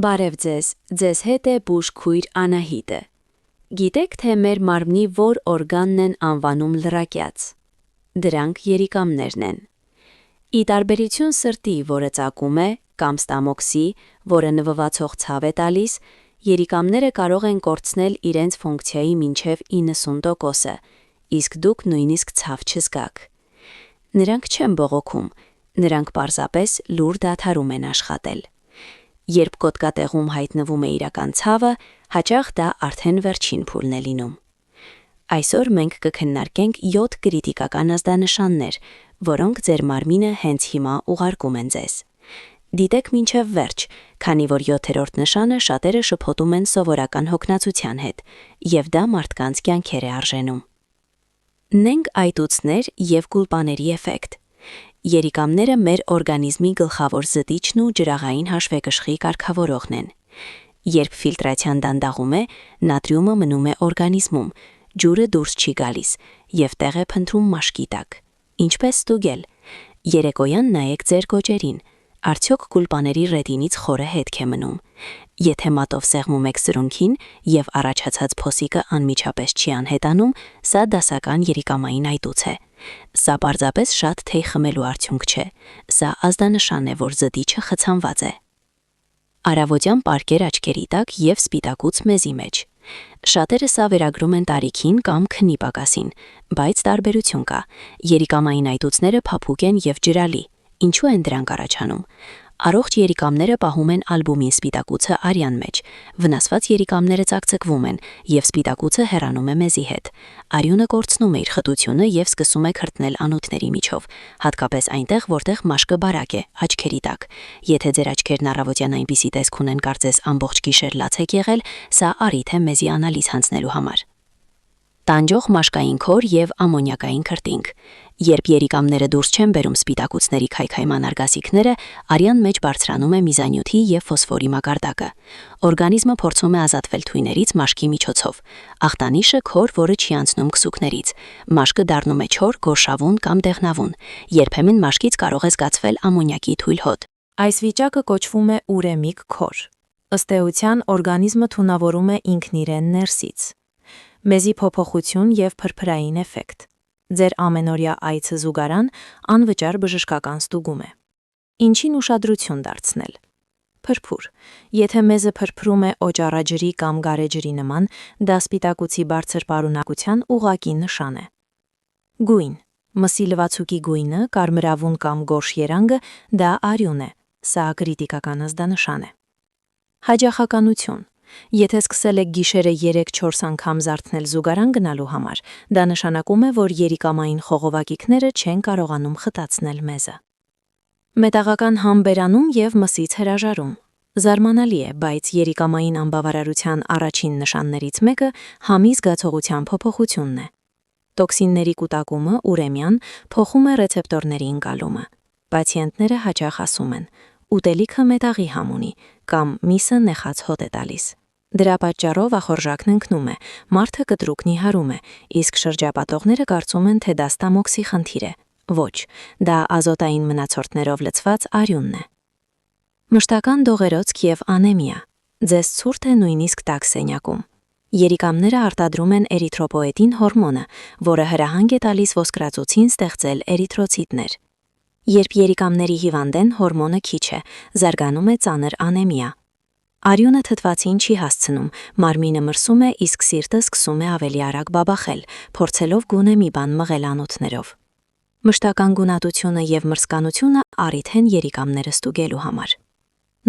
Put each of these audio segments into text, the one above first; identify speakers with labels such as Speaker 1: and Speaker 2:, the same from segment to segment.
Speaker 1: Բարև ձեզ հետ է բուժքույր Անահիտը։ Գիտեք, թե մեր մարմնի որ օրգանն են անվանում լրակյաց։ Դրանք երիկամներն են։ Ի տարբերություն սրտի, որը ծակում է, կամ ստամոքսի, որը նվվածող ցավ է տալիս, երիկամները կարող են կորցնել իրենց ֆունկցիայի մինչև 90%-ը, իսկ դուք նույնիսկ ցավ չզգաք։ Նրանք չեն բողոքում, նրանք պարզապես լուր դադարում են աշխատել։ Երբ գոտկատեղում հայտնվում է իրական ցավը, հաճախ դա արդեն վերջին փուլն է լինում։ Այսօր մենք կքննարկենք 7 կրիտիկական ազդանշաններ, որոնք ձեր մարմինը հենց հիմա ուղարկում են ձեզ։ Դիտեք մինչև վերջ, քանի որ 7-րդ նշանը շատերը շփոթում են սովորական հոգնածության հետ, և դա մարդկանց կյանքեր է արժենում։ Նենք այտուցներ և գուլպաների էֆեկտ։ Երիկամները մեր օրգանիզմի գլխավոր զտիչն ու ջրաղային հաշվեկշռի կարգավորողն են։ Երբ ֆիլտրացիան դանդաղում է, նատրիումը մնում է օրգանիզմում, ջուրը դուրս չի գալիս և տեղ է փնտրում մաշկի տակ։ Ինչպես ստուգել։ Երեկոյան նայեք ձեր գոճերին։ Արդյոք գուլպաների ռետինից խորը հետք է մնում։ Եթե մատով սեղմում եք սրունքին և առաջացած փոսիկը անմիջապես չի անհետանում, սա դասական երիկամային այտուց է։ Սա պարզապես շատ թեյ խմելու արդյունք չէ։ Սա ազդանշան է, որ զտիչը խցանված է։ Առավոտյան պարկեր աչքերի տակ և սպիտակուց մեզի մեջ։ Շատերը սա վերագրում են տարիքին կամ քնի պակասին, բայց տարբերություն կա։ Երիկամային այտուցները փափուկ են և ջրալի։ Ինչու են դրանք առաջանում։ Առողջ երիկամները պահում են ալբումին սպիտակուցը արյան մեջ, վնասված երիկամները ծակծկվում են, և սպիտակուցը հեռանում է մեզի հետ։ Արյունը կորցնում է իր խտությունը և սկսում է քրտնել անոթների միջով, հատկապես այնտեղ, որտեղ մաշկը բարակ է, աչքերի տակ։ Եթե ձեր աչքերն առավոտյան այնպիսի տեսք ունեն, կարծես ամբողջ գիշեր լաց եք եղել, սա առիթ է մեզի անալիզ հանձնելու համար։ Տանջող մաշկային քոր և ամոնիակային քրտինք։ Երբ երիկամները դուրս չեն բերում սպիտակուցների քայքայման արգասիքները, արյան մեջ բարձրանում է միզանյութի և ֆոսֆորի մակարդակը։ Օրգանիզմը փորձում է ազատվել թույներից մաշկի միջոցով։ Ախտանիշը քոր, որը չի անցնում քսուկներից։ Մաշկը դառնում է չոր, գորշավուն կամ դեղնավուն։ Երբեմն մաշկից կարող է զգացվել ամոնիակի թույլ հոտ։ Այս վիճակը կոչվում է ուրեմիկ քոր։ Ըստ էության, օրգանիզմը թունավորում է ինքն իրեն ներսից։ Մեզի փոփոխություն և փրփրային էֆեկտ։ Ձեր ամենօրյա այցը զուգարան անվճար բժշկական ստուգում է։ Ինչին ուշադրություն դարձնել։ Փրփուր։ Եթե մեզը փրփրում է օճառաջրի կամ գարեջրի նման, դա սպիտակուցի բարձր պարունակության ուղղակի նշան է։ Գույն։ Մսի լվացուկի գույնը, կարմրավուն կամ գորշ երանգը, դա արյուն է։ Սա կրիտիկական ազդանշան է։ Հաճախականություն։ Եթե սկսել եք գիշերը 3-4 անգամ զարթնել զուգարան գնալու համար, դա նշանակում է, որ երիկամային խողովակիկները չեն կարողանում խտացնել մեզը։ Մետաղական համբերանում և մսից հրաժարում։ Զարմանալի է, բայց երիկամային անբավարարության առաջին նշաններից մեկը համի զգացողության փոփոխությունն է։ Տոքսինների կուտակումը, ուրեմյան, փոխում է ռեցեպտորների ընկալումը։ Պացիենտները հաճախ ասում են. ուտելիքը մետաղի համ ունի, կամ միսը նեխած հոտ է տալիս։ Դրա պատճառով ախորժակն ընկնում է, մարդը կտրուկ նիհարում է, իսկ շրջապատողները կարծում են, թե դա ստամոքսի խնդիր է։ Ոչ, դա ազոտային մնացորդներով լցված արյունն է։ Մշտական դողերոցք և անեմիա։ Ձեզ ցուրտ է նույնիսկ տաք սենյակում։ Երիկամները արտադրում են էրիթրոպոետին հորմոնը, որը հրահանգ է տալիս ոսկրածոցին ստեղծել էրիթրոցիտներ։ Երբ երիկամների հիվանդ են, հորմոնը քիչ է, զարգանում է ծանր անեմիա։ Արյունը թթվածին չի հասցնում, մարմինը մրսում է, իսկ սիրտը սկսում է ավելի արագ բաբախել, փորձելով գոնե մի բան մղել անոթներով։ Մշտական գունատությունը և մրսկանությունը առիթ են երիկամները ստուգելու համար։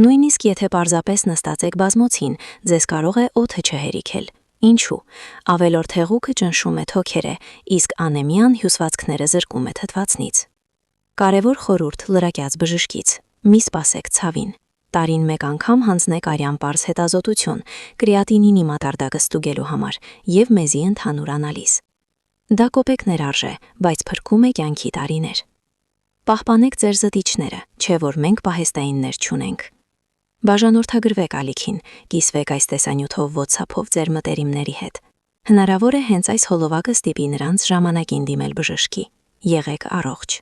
Speaker 1: Նույնիսկ եթե պարզապես նստած եք բազմոցին, ձեզ կարող է օդը չհերիքել։ Ինչու։ Ավելորդ հեղուկը ճնշում է թոքերը, իսկ անեմիան հյուսվածքները զրկում է թթվածնից։ Կարևոր խորհուրդ լրակյաց բժշկից։ Մի սպասեք ցավին։ Տարին մեկ անգամ հանձնեք արյան պարզ հետազոտություն, կրեատինինի մակարդակը ստուգելու համար և մեզի ընդհանուր անալիզ։ Դա կոպեկներ արժե, բայց փրկում է կյանքի տարիներ։ Պահպանեք ձեր զտիչները, չէ որ մենք պահեստայիններ չունենք։ Բաժանորդագրվեք ալիքին, կիսվեք այս տեսանյութով WhatsApp-ով ձեր մտերիմների հետ։ Հնարավոր է հենց այս հոլովակը ստիպի նրանց ժամանակին դիմել բժշկի։ Եղեք առողջ։